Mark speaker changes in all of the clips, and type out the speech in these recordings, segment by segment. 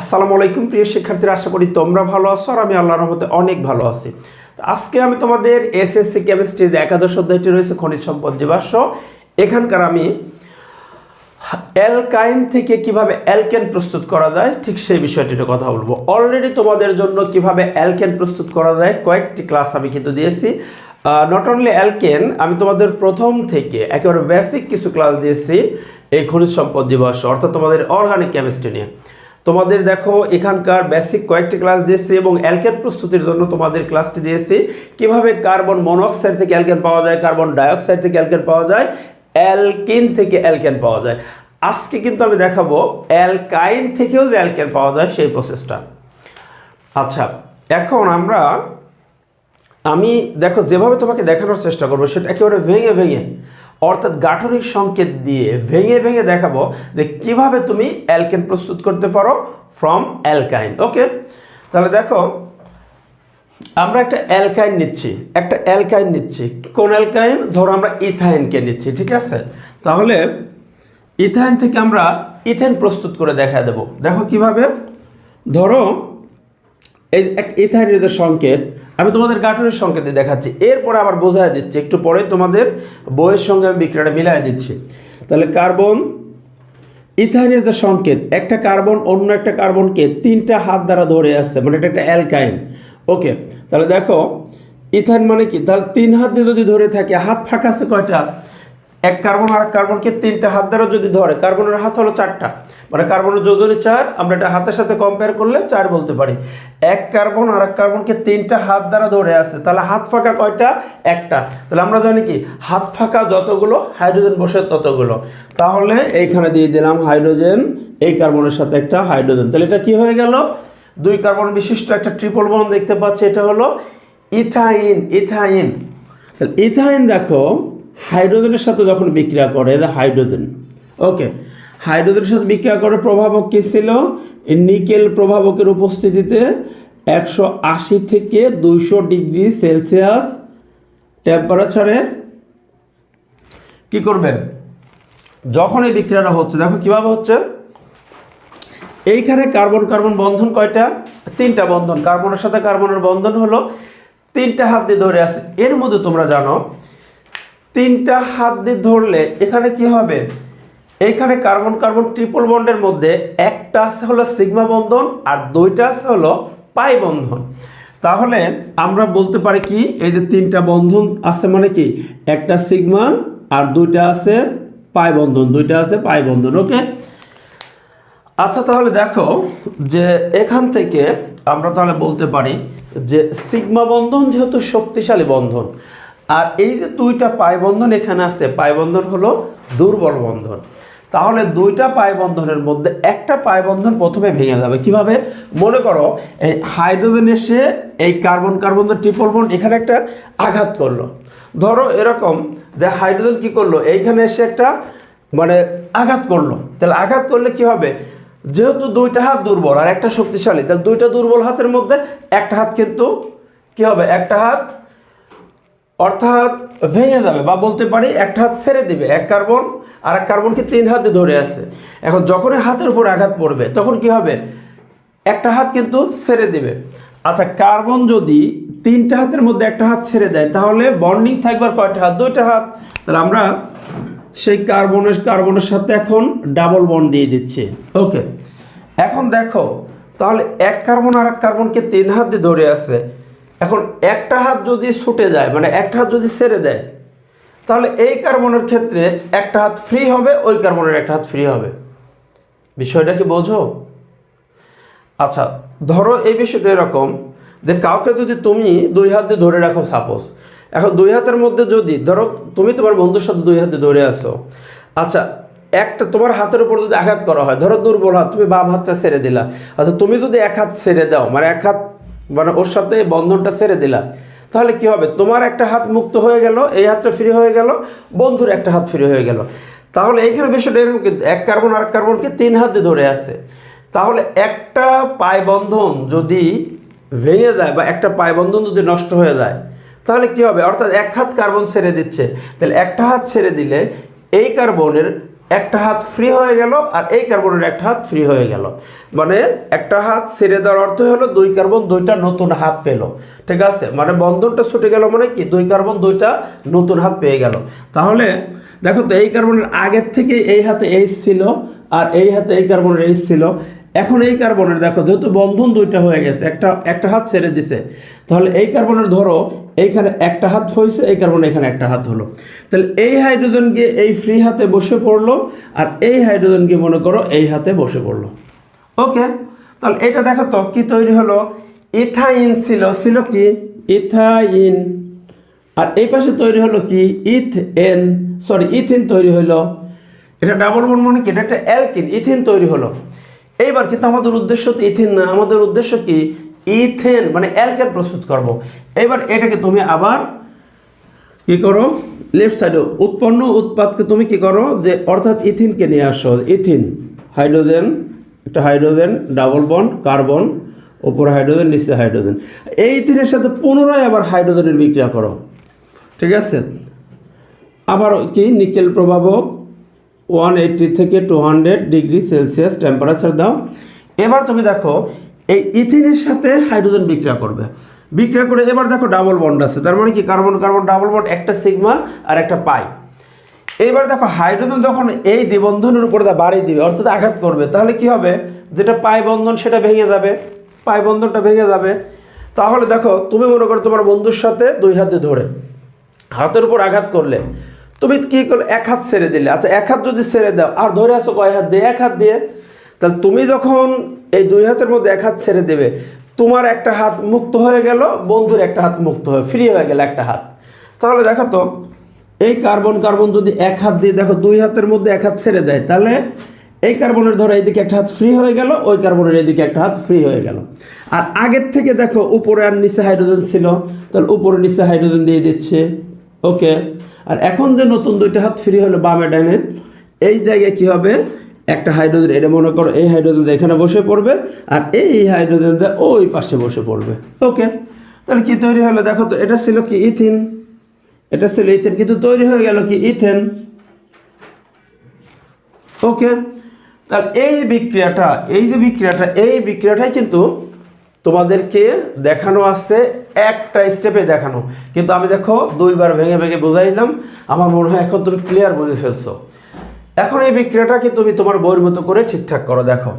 Speaker 1: আসসালামু আলাইকুম প্রিয় শিক্ষার্থীরা, আশা করি তোমরা ভালো আছো আর আমি আল্লাহর রহমতে অনেক ভালো আছি। আজকে আমি তোমাদের এসএসসি কেমিস্ট্রির যে একাদশ অধ্যায়টি রয়েছে খনিজ সম্পদ জীবাশ্ম, এখানকার আমি অ্যালকাইন থেকে কিভাবে অ্যালকেন প্রস্তুত করা যায় ঠিক সেই বিষয়টিতে কথা বলবো। অলরেডি তোমাদের জন্য কিভাবে অ্যালকেন প্রস্তুত করা যায় কয়েকটি ক্লাস আমি কিন্তু দিয়েছি। নট অনলি অ্যালকেন, আমি তোমাদের প্রথম থেকে একেবারে বেসিক কিছু ক্লাস দিয়েছি এই খনিজ সম্পদ জীবাশ্ম অর্থাৎ তোমাদের অর্গানিক কেমিস্ট্রি নিয়ে। তোমাদের দেখো এখানকার বেসিক কয়েকটি ক্লাস দিয়েছি এবং অ্যালকেন প্রস্তুতির জন্য তোমাদের ক্লাসটি দিয়েছি কিভাবে কার্বন মনোক্সাইড থেকে অ্যালকেন পাওয়া যায়, কার্বন ডাইঅক্সাইড থেকে অ্যালকেন পাওয়া যায়, অ্যালকিন থেকে অ্যালকেন পাওয়া যায়। আজকে কিন্তু আমি দেখাবো অ্যালকাইন থেকেও যে অ্যালকেন পাওয়া যায় সেই প্রসেসটা। আচ্ছা, এখন আমি দেখো যেভাবে তোমাকে দেখানোর চেষ্টা করবো সেটা একেবারে ভেঙে ভেঙে অর্থাৎ গাঠনিক সংকেত দিয়ে ভেঙে ভেঙে দেখাবো যে কিভাবে তুমি অ্যালকেন প্রস্তুত করতে পারো ফ্রম অ্যালকাইন। ওকে, তাহলে দেখো আমরা একটা অ্যালকাইন নিচ্ছি। কোন অ্যালকাইন? ধরো আমরা ইথাইনকে নিচ্ছি, ঠিক আছে? তাহলে ইথাইন থেকে আমরা ইথেন প্রস্তুত করে দেখা দেবো। দেখো কিভাবে, ধরো এই ইথাইনের যে সংকেত আমি তোমাদের গাঠনিক সংকেতে দেখাচ্ছি, এরপরে আবার বোঝায় দিচ্ছি, একটু পরে তোমাদের বইয়ের সঙ্গে আমি বিক্রিয়াটা মিলাই দিচ্ছি। তাহলে কার্বন ইথাইনের যে সংকেত, একটা কার্বন অন্য একটা কার্বনকে তিনটা হাত দ্বারা ধরে আছে, মানে এটা একটা অ্যালকাইন। ওকে, তাহলে দেখো ইথাইন মানে কি, তাহলে তিন হাত দিয়ে যদি ধরে থাকে, হাত ফাঁকা আছে কয়টা? এক কার্বন আর এক কার্বনকে তিনটা হাত দ্বারা যদি ধরে, কার্বনের হাত হলো চারটা, মানে কার্বনের যোজনী 4, আমরা এটা হাতের সাথে কম্পেয়ার করলে 4 বলতে পারি। এক কার্বন আর এক কার্বনকে তিনটা হাত দ্বারা ধরে আছে, তাহলে হাত ফাঁকা কয়টা? একটা। তাহলে আমরা জানি কি হাত ফাঁকা যতগুলো হাইড্রোজেন বসে ততগুলো, তাহলে এইখানে দিয়ে দিলাম হাইড্রোজেন, এই কার্বনের সাথে একটা হাইড্রোজেন। তাহলে এটা কি হয়ে গেল? 2 কার্বন বিশিষ্ট একটা ট্রিপল বন্ড দেখতে পাচ্ছি, এটা হলো ইথাইন। ইথাইন দেখো হাইড্রোজেনের সাথে যখন বিক্রিয়া করে, হাইড্রোজেন, ওকে, হাইড্রোজেনের সাথে বিক্রিয়া করে প্রভাবক কি ছিল? নিকেল প্রভাবকের উপস্থিতিতে 180 থেকে 200 ডিগ্রি সেলসিয়াস টেম্পারেচারে কি করবে যখন এই বিক্রিয়াটা হচ্ছে? দেখো কিভাবে হচ্ছে, এইখানে কার্বন কার্বন বন্ধন কয়টা? 3টা বন্ধন, কার্বনের সাথে কার্বনের বন্ধন হলো 3টা হাত দিয়ে ধরে আছে। এর মধ্যে তোমরা জানো 3টা হাত দিয়ে ধরলে এখানে কি হবে, এইখানে কার্বন কার্বন ট্রিপল বন্ডের মধ্যে একটা আছে হলো সিগমা বন্ধন আর 2টা আছে হলো পাই বন্ধন। তাহলে আমরা বলতে পারি কি, এই যে 3টা বন্ধন আছে মানে কি, একটা সিগমা আর 2টা আছে পাই বন্ধন, ওকে। আচ্ছা, তাহলে দেখো যে এখান থেকে আমরা তাহলে বলতে পারি যে সিগমা বন্ধন যেহেতু শক্তিশালী বন্ধন, আর এই যে 2টা পাই বন্ধন এখানে আছে, পাই বন্ধন হলো দুর্বল বন্ধন। তাহলে 2টা পাই বন্ধনের মধ্যে একটা পাই বন্ধন প্রথমে ভেঙে যাবে। কিভাবে? মনে করো এই হাইড্রোজেন এসে এই কার্বন কার্বন ট্রিপল বন্ড এখানে একটা আঘাত করলো, ধরো এরকম যে হাইড্রোজেন কি করলো, এইখানে এসে একটা মানে আঘাত করলো। তাহলে আঘাত করলে কি হবে, যেহেতু 2টা হাত দুর্বল আর একটা শক্তিশালী, তাহলে 2টা দুর্বল হাতের মধ্যে একটা হাত কিন্তু কি হবে, একটা হাত অর্থাৎ ভেঙে যাবে, বা বলতে পারি একটা হাত ছেড়ে দিবে। এক কার্বন আর এক কার্বনকে 3 হাতে ধরে আছে, এখন যখনই হাতের উপর আঘাত পড়বে তখন কি হবে, একটা হাত কিন্তু ছেড়ে দিবে। আচ্ছা, কার্বন যদি 3টা হাতের মধ্যে একটা হাত ছেড়ে দেয় তাহলে বন্ডিং থাকবে কয়টা হাত? 2টা হাত। তাহলে আমরা সেই কার্বনের সাথে এখন ডাবল বন্ড দিয়ে দিচ্ছি। ওকে, এখন দেখো তাহলে এক কার্বন আর এক কার্বনকে 3 হাত দিয়ে ধরে আছে, এখন একটা হাত যদি ছুটে যায়, মানে একটা হাত যদি ছেড়ে দেয়, তাহলে এই কার্বনের ক্ষেত্রে একটা হাত ফ্রি হবে, ওই কার্বনের একটা হাত ফ্রি হবে। বিষয়টা কি বোঝো? আচ্ছা, ধরো এই বিষয়টা এরকম যে কাউকে যদি তুমি 2 হাত দিয়ে ধরে রাখো, সাপোজ এখন 2 হাতের মধ্যে যদি ধরো তুমি তোমার বন্ধুর সাথে 2 হাতে ধরে আসো, আচ্ছা একটা তোমার হাতের উপর যদি আঘাত করা হয়, ধরো দুর্বল হাত, তুমি বাম হাতটা ছেড়ে দিলা, আচ্ছা তুমি যদি এক হাত ছেড়ে দাও, মানে এক হাত মানে ওর সাথে বন্ধনটা ছেড়ে দিলা, তাহলে কি হবে, তোমার একটা হাত মুক্ত হয়ে গেল, এই হাতটা ফ্রি হয়ে গেল, বন্ধুর একটা হাত ফ্রি হয়ে গেল। তাহলে এইখানে বিষয়টা এরকম, কিন্তু এক কার্বন আর এক কার্বনকে 3 হাত দিয়ে ধরে আছে, তাহলে একটা পাই বন্ধন যদি ভেঙে যায় বা একটা পাই বন্ধন যদি নষ্ট হয়ে যায় তাহলে কি হবে, অর্থাৎ এক হাত কার্বন ছেড়ে দিচ্ছে, তাহলে একটা হাত ছেড়ে দিলে এই কার্বনের একটা হাত ফ্রি হয়ে গেল, আর এই কার্বনের একটা হাত ফ্রি হয়ে গেল। মানে একটা হাত ছেড়ে দেওয়ার অর্থ হলো 2 কার্বন 2টা নতুন হাত পেল। ঠিক আছে, মানে বন্ধনটা ছুটে গেল, মানে কি 2 কার্বন 2টা নতুন হাত পেয়ে গেল। তাহলে দেখো তো এই কার্বনের আগের থেকে এই হাতে এইচ ছিল, আর এই হাতে এই কার্বনের এইচ ছিল। এখন এই কার্বনের দেখো যেহেতু বন্ধন 2টা হয়ে গেছে, একটা হাত ছেড়ে দিছে, তাহলে এই কার্বনের ধরো এইখানে একটা হাত হয়েছে, এই কার্বন এখানে একটা হাত হলো। তাহলে এই হাইড্রোজেন গিয়ে এই ফ্রি হাতে বসে পড়লো, আর এই হাইড্রোজেন গিয়ে মনে করো এই হাতে বসে পড়লো। ওকে, তাহলে এটা দেখো তো কি তৈরি হলো, ইথাইন ছিল কি ইথাইন, আর এই পাশে তৈরি হলো কি ইথিন তৈরি হলো। এটা ডাবল বন্ড মানে কি, এটা একটা অ্যালকিন, ইথিন তৈরি হলো। এইবার কিন্তু আমাদের উদ্দেশ্য তো ইথিন না, আমাদের উদ্দেশ্য কি ইথেন মানে অ্যালকেন প্রস্তুত করব। এবার এটাকে তুমি আবার কি করো, লেফট সাইডে উৎপন্ন উৎপাদকে তুমি কি করো, যে অর্থাৎ ইথিনকে নিয়ে আসো। ইথিন হাইড্রোজেন, একটা হাইড্রোজেন ডাবল বন্ড কার্বন, ওপরে হাইড্রোজেন নিচে হাইড্রোজেন, এই ইথিনের সাথে পুনরায় আবার হাইড্রোজেনের বিক্রিয়া করো। ঠিক আছে, আবার কি নিকেল প্রভাবক 180 থেকে 200 ডিগ্রি সেলসিয়াস টেম্পারেচার দাও। এবার তুমি দেখো এই ইথিনের সাথে হাইড্রোজেন বিক্রিয়া করবে, বিক্রিয়া করে এবার দেখো ডাবল বন্ড আছে, তার মানে কি কার্বন কার্বন ডাবল বন্ড, একটা সিগমা আর একটা পাই। এবার দেখো হাইড্রোজেন যখন এই দ্বিবন্ধনের উপর বাড়ি দিবে অর্থাৎ আঘাত করবে, তাহলে কি হবে, যেটা পাই বন্ধন সেটা ভেঙে যাবে, পাই বন্ধনটা ভেঙে যাবে। তাহলে দেখো তুমি মনে করো তোমার বন্ধুর সাথে 2 হাতে ধরে হাতের উপর আঘাত করলে, তুমি কি করলে এক হাত ছেড়ে দিলে। আচ্ছা, এক হাত যদি ছেড়ে দাও আর ধরে আসো কয় হাত দিয়ে, এক হাত দিয়ে, তাহলে তুমি যখন এই 2 হাতের মধ্যে এক হাত ছেড়ে দেবে, তোমার একটা হাত মুক্ত হয়ে গেল, বন্ধুর একটা হাত মুক্ত হয়ে ফ্রি হয়ে গেল একটা হাত। তাহলে দেখো তো এই কার্বন কার্বন যদি এক হাত দিয়ে দেখো 2 হাতের মধ্যে এক হাত ছেড়ে দেয়, তাহলে এই কার্বনের ধরো এইদিকে একটা হাত ফ্রি হয়ে গেল, ওই কার্বনের এইদিকে একটা হাত ফ্রি হয়ে গেল। আর আগের থেকে দেখো উপরে আর নিচে হাইড্রোজেন ছিল, তাহলে উপরে নিচে হাইড্রোজেন দিয়ে দিচ্ছে। ওকে, আর এখন যে নতুন 2টা হাত ফ্রি হলো বামে ডানে, এই জায়গায় কি হবে, একটা হাইড্রোজেন, এটা মনে করো এই হাইড্রোজেন এখানে বসে পড়বে, আর এই হাইড্রোজেন ওই পাশে বসে পড়বে। ওকে, তাহলে কি তৈরি হলো দেখো তো, এটা ছিল কি ইথিন, এটা ছিল ইথেন, কিন্তু তৈরি হয়ে গেল কি ইথেন। ওকে, তাহলে এই বিক্রিয়াটাই কিন্তু তোমাদেরকে দেখানো আছে, একটা স্টেপে দেখানো, কিন্তু আমি দেখো 2বার ভেঙে ভেঙে বোঝাইলাম। আমার মনে হয় এখন তুমি ক্লিয়ার বুঝে ফেলছো। এখন এই বিক্রিয়াটাকে তুমি তোমার বইয়ের মতো করে ঠিকঠাক করো। দেখো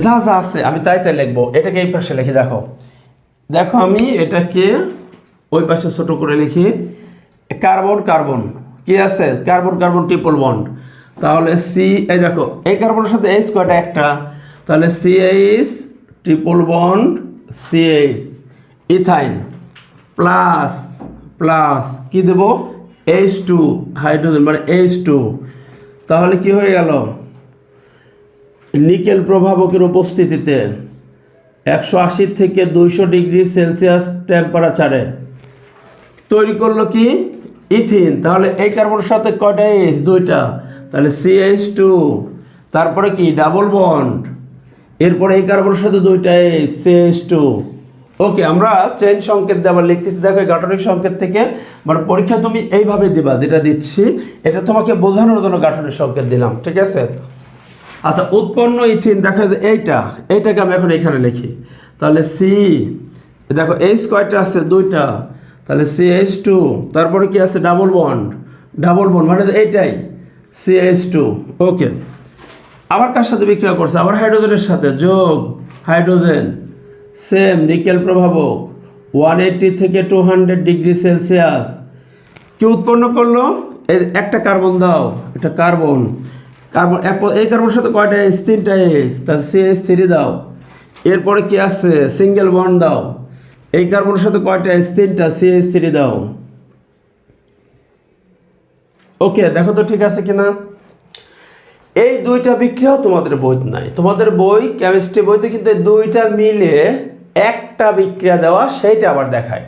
Speaker 1: যা যা আছে আমি তাই লিখবো, এটাকে এই পাশে লিখি। দেখো দেখো আমি এটাকে ওই পাশে ছোট করে লিখি। কার্বন কার্বন কি আছে, কার্বন কার্বন ট্রিপল বন্ড, তাহলে সি, এই দেখো এই কার্বনের সাথে এইচ কয়টা, একটা, তাহলে CH triple bond CH, ethyne plus plus কি দেবো, H2 হাইড্রোজেন মানে H2, তাহলে কি হয়ে গেল, নিকেল প্রভাবকের উপস্থিতিতে 180 থেকে 200 ডিগ্রি সেলসিয়াস টেম্পারেচারে তৈরি করলো কি ইথিন। তাহলে এই কার্বনের সাথে কয়টা এইচ, 2টা, তাহলে CH2, তারপরে কি ডাবল বন্ড, এরপরে এই কার্বনের সাথে 2টা এইচ CH2। ওকে, আমরা চেইন সংকেত দিয়ে আবার লিখতেছি। দেখো এই গাঠনিক সংকেত থেকে, মানে পরীক্ষা তুমি এইভাবে দিবা, যেটা দিচ্ছি এটা তোমাকে বোঝানোর জন্য গাঠনিক সংকেত দিলাম। ঠিক আছে, আচ্ছা উৎপন্ন ইথিন দেখো এইটাকে আমি এখন এখানে লিখি। তাহলে সি, দেখো এইচ কয়টা আছে, 2টা, তাহলে CH2, তারপরে কি আছে ডাবল বন্ড মানে এইটাই CH2। ওকে, আবার কার সাথে বিক্রিয়া করছে, আবার হাইড্রোজেনের সাথে, যোগ হাইড্রোজেন, সেম নিকেল প্রভাবক 180 থেকে 200 ডিগ্রি সেলসিয়াস, কি উৎপন্ন করলো, একটা কার্বন দাও, একটা কার্বন এই কার্বনের সাথে কয়টা এইচ, 3টা এইচ, তাহলে CH3 দাও। এরপরে কি আছে, সিঙ্গেল বন্ড দাও, এই কার্বনের সাথে কয়টা এইচ, 3টা, CH3 দাও। ওকে, দেখো তো ঠিক আছে কিনা। এই 2টা বিক্রিয়াও তোমাদের বইতে নাই, তোমাদের বই কেমিস্ট্রি বইতে কিন্তু 2টা মিলে একটা বিক্রিয়া দেওয়া সেইটা আবার দেখায়।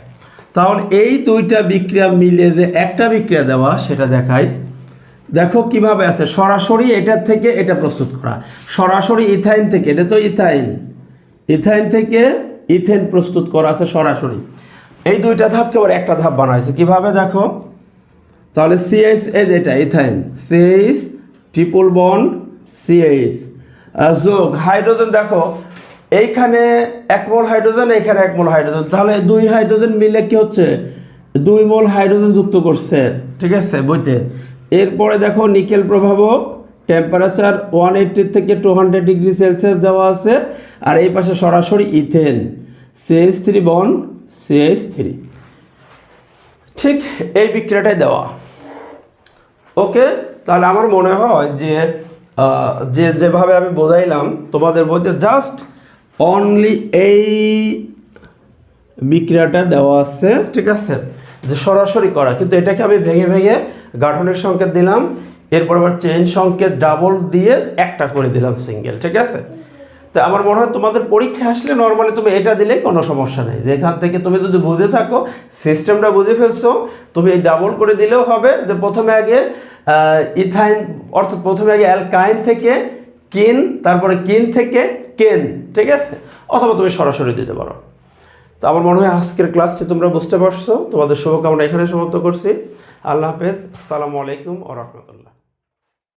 Speaker 1: তাহলে এই 2টা বিক্রিয়া মিলে যে একটা বিক্রিয়া দেওয়া সেটা দেখায়। দেখো কিভাবে আছে, সরাসরি এটার থেকে এটা প্রস্তুত করা, সরাসরি ইথাইন থেকে, এটা তো ইথাইন থেকে ইথেন প্রস্তুত করা আছে সরাসরি। এই 2টা ধাপকে আবার একটা ধাপ বানাইছে কিভাবে, দেখো তাহলে CH, এই যেটা ethyne, CH triple bond CH যোগ হাইড্রোজেন, দেখো এইখানে 1 মোল হাইড্রোজেন, এইখানে 1 মোল হাইড্রোজেন, তাহলে 2 হাইড্রোজেন মিলে কি হচ্ছে 2 মোল হাইড্রোজেন যুক্ত করছে, ঠিক আছে বইতে। এরপরে দেখো নিকেল প্রভাবক টেম্পারেচার 180 থেকে 200 ডিগ্রি সেলসিয়াস দেওয়া আছে, আর এই পাশে সরাসরি ইথেন CH3 বন্ড CH3, ঠিক এই বিক্রিয়াটাই দেওয়া। ওকে, তাহলে আমার মনে হয় যে যেভাবে আমি বোঝাইলাম তোমাদের বইতে জাস্ট অনলি এই বিক্রিয়াটা দেওয়া আছে, ঠিক আছে, যে সরাসরি করা, কিন্তু এটাকে আমি ভেঙে ভেঙে গাঠনিক সংকেত দিলাম, এরপর আবার চেইন সংকেত ডাবল দিয়ে একটা করে দিলাম সিঙ্গেল, ঠিক আছে। তো আমার মনে হয় তোমাদের পরীক্ষা আসলে নর্মালি তুমি এটা দিলে কোনো সমস্যা নেই, যে এখান থেকে তুমি যদি বুঝে থাকো, সিস্টেমটা বুঝে ফেলছো, তুমি এই ডাবল করে দিলেও হবে, যে প্রথমে আগে ইথাইন, অর্থাৎ প্রথমে আগে অ্যালকাইন থেকে কিন, তারপরে কিন থেকে কেন, ঠিক আছে, অথবা তুমি সরাসরি দিতে পারো। তো আমার মনে হয় আজকের ক্লাসটি তোমরা বুঝতে পারছো। তোমাদের শুভকামনা এখানে সমাপ্ত করছি। আল্লাহ হাফেজ, আসসালামু আলাইকুম ওয়া রাহমাতুল্লাহ।